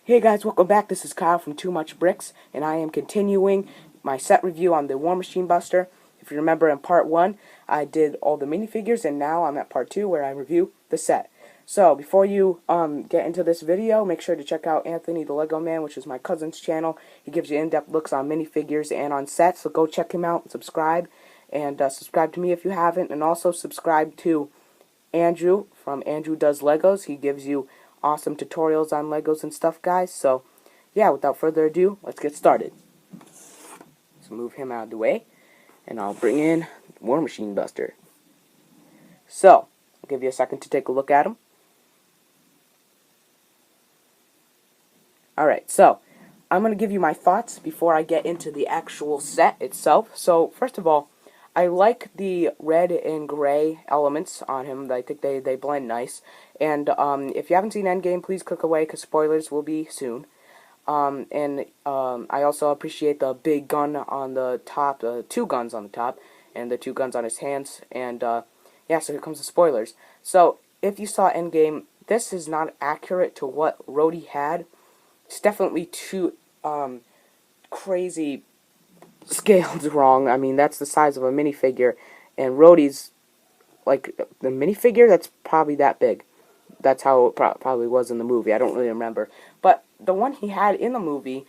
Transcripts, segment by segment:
Hey guys, welcome back. This is Kyle from Too Much Bricks, and I am continuing my set review on the War Machine Buster. If you remember in part 1, I did all the minifigures, and now I'm at part 2 where I review the set. So, before you get into this video, make sure to check out Anthony the Lego Man, which is my cousin's channel. He gives you in-depth looks on minifigures and on sets, so go check him out and subscribe. And subscribe to me if you haven't, and also subscribe to Andrew from Andrew Does Legos. He gives you awesome tutorials on Legos and stuff, guys. So, yeah, without further ado, let's get started. So move him out of the way, and I'll bring in War Machine Buster. So, I'll give you a second to take a look at him. Alright, so, I'm going to give you my thoughts before I get into the actual set itself. So, first of all, I like the red and gray elements on him. I think they blend nice. And if you haven't seen Endgame, please click away because spoilers will be soon. I also appreciate the big gun on the top, two guns on the top, and the two guns on his hands. And yeah, so here comes the spoilers. So if you saw Endgame, this is not accurate to what Rhodey had. It's definitely too crazy scaled wrong. I mean, that's the size of a minifigure, and Rhodey's, like, the minifigure, that's probably that big. That's how it probably was in the movie. I don't really remember. But the one he had in the movie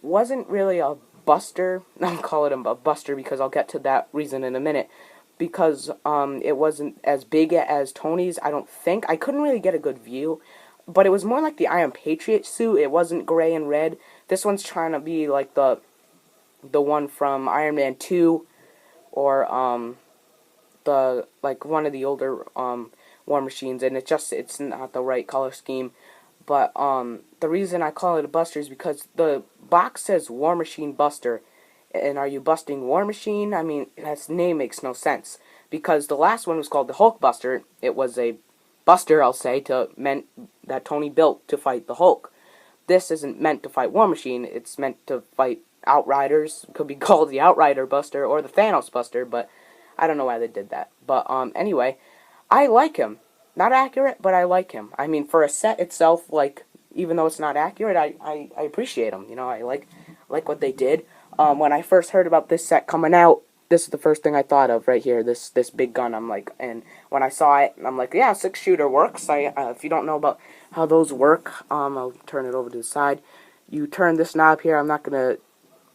wasn't really a buster. I'll call it a buster because I'll get to that reason in a minute. Because it wasn't as big as Tony's, I don't think. I couldn't really get a good view. But it was more like the Iron Patriot suit. It wasn't gray and red. This one's trying to be like the one from Iron Man 2, or one of the older War Machines, and it's not the right color scheme. But the reason I call it a buster is because the box says War Machine Buster, and are you busting War Machine? I mean, that name makes no sense, because the last one was called the Hulk Buster. It was a buster, I'll say, meant that Tony built to fight the Hulk. This isn't meant to fight War Machine. It's meant to fight Outriders. Could be called the Outrider Buster or the Thanos Buster, but I don't know why they did that. But anyway, I like him. Not accurate, but I like him. I mean, for a set itself, like, even though it's not accurate, I appreciate him. You know, I like what they did. When I first heard about this set coming out, this is the first thing I thought of right here. This big gun. I'm like, and when I saw it, I'm like, yeah, 6-shooter works. If you don't know about how those work, I'll turn it over to the side. You turn this knob here. I'm not gonna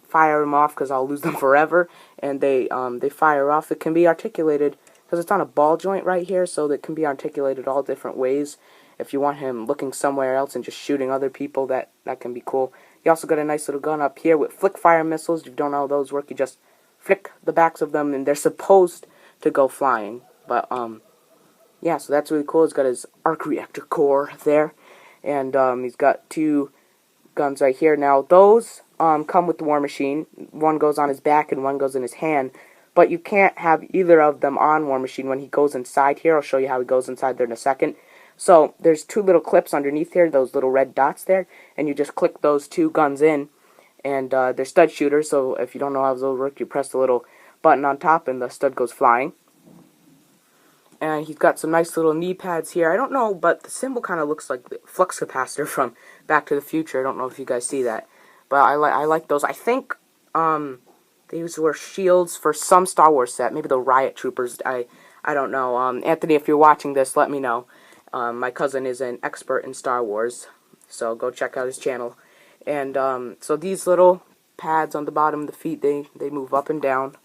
fire them off because I'll lose them forever, and they fire off. It can be articulated because it's on a ball joint right here, so that can be articulated all different ways. If you want him looking somewhere else and just shooting other people, that can be cool. You also got a nice little gun up here with flick fire missiles. If you don't know how those work, you just flick the backs of them, and they're supposed to go flying. But yeah, so that's really cool. He's got his arc reactor core there, and he's got two guns right here. Now those come with the War Machine. One goes on his back and one goes in his hand, but you can't have either of them on War Machine when he goes inside here. I'll show you how he goes inside there in a second. So there's two little clips underneath here, those little red dots there, and you just click those two guns in, and they're stud shooters. So if you don't know how those work, you press the little button on top and the stud goes flying. And he's got some nice little knee pads here. I don't know, but the symbol kind of looks like the flux capacitor from Back to the Future. I don't know if you guys see that, but I like those. I think these were shields for some Star Wars set, maybe the Riot Troopers. I don't know. Anthony, if you're watching this, let me know. My cousin is an expert in Star Wars, so go check out his channel. And so these little pads on the bottom of the feet, they move up and down,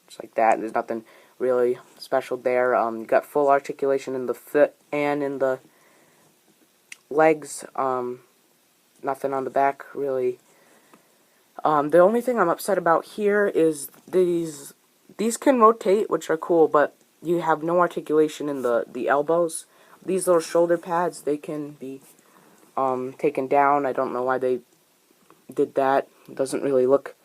just like that. There's nothing really special there. You got full articulation in the foot and in the legs. Nothing on the back, really. The only thing I'm upset about here is these can rotate, which are cool, but you have no articulation in the elbows. These little shoulder pads, they can be taken down. I don't know why they did that. It doesn't really look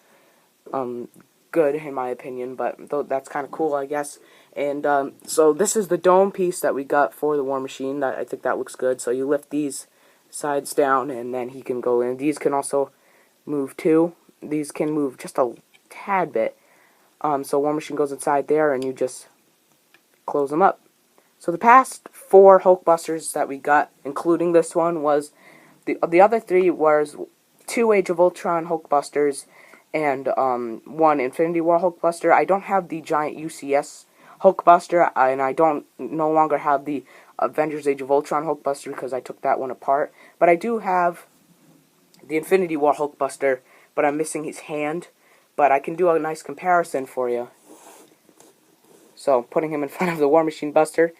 good in my opinion, but that's kind of cool, I guess. And so this is the dome piece that we got for the War Machine. I think that looks good. So you lift these sides down, and then he can go in. These can also move too. These can move just a tad bit. So War Machine goes inside there, and you just close them up. So the past 4 Hulkbusters that we got, including this one, was the other three was 2 Age of Ultron Hulkbusters and 1 Infinity War Hulkbuster. I don't have the giant UCS Hulkbuster, and I don't no longer have the Avengers Age of Ultron Hulkbuster because I took that one apart. But I do have the Infinity War Hulkbuster, but I'm missing his hand. But I can do a nice comparison for you. So, putting him in front of the War Machine Buster.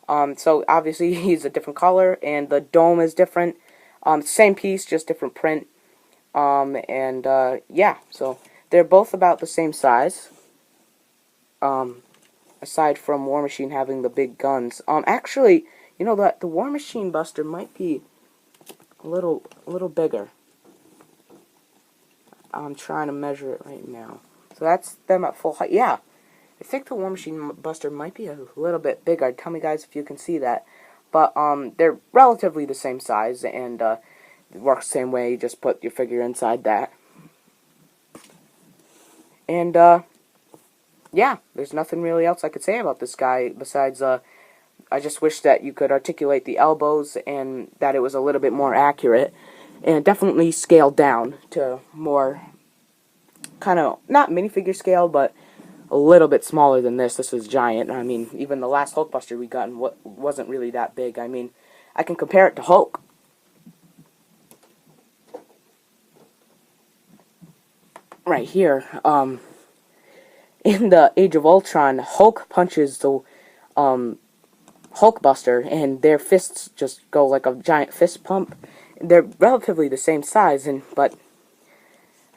So, obviously, he's a different color, and the dome is different. Same piece, just different print. Yeah, so they're both about the same size. Aside from War Machine having the big guns. Actually, you know that the War Machine Buster might be a little bigger. I'm trying to measure it right now. So that's them at full height. Yeah, I think the War Machine Buster might be a little bit bigger. Tell me, guys, if you can see that. But they're relatively the same size, and it works the same way. You just put your figure inside that. And yeah, there's nothing really else I could say about this guy besides I just wish that you could articulate the elbows and that it was a little bit more accurate, and definitely scaled down to more kind of not minifigure scale, but a little bit smaller than this. This was giant. I mean, even the last Hulkbuster we got wasn't really that big. I mean, I can compare it to Hulk. Right here, in the Age of Ultron, Hulk punches the Hulkbuster, and their fists just go like a giant fist pump. They're relatively the same size, but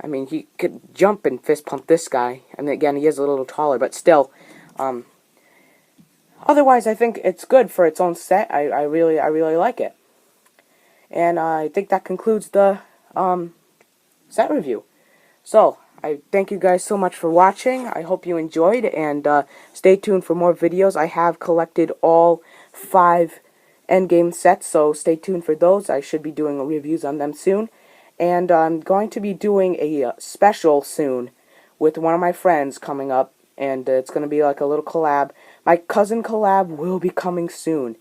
I mean, he could jump and fist pump this guy, and again, he is a little taller, but still. Otherwise, I think it's good for its own set. I really like it, and I think that concludes the set review. So, I thank you guys so much for watching. I hope you enjoyed, and stay tuned for more videos. I have collected all 5 Endgame sets, so stay tuned for those. I should be doing reviews on them soon. And I'm going to be doing a special soon with one of my friends coming up, and it's going to be like a little collab. My cousin collab will be coming soon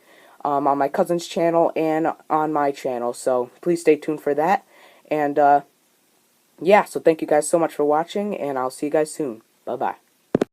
on my cousin's channel and on my channel, so please stay tuned for that. And yeah, so thank you guys so much for watching, and I'll see you guys soon. Bye-bye.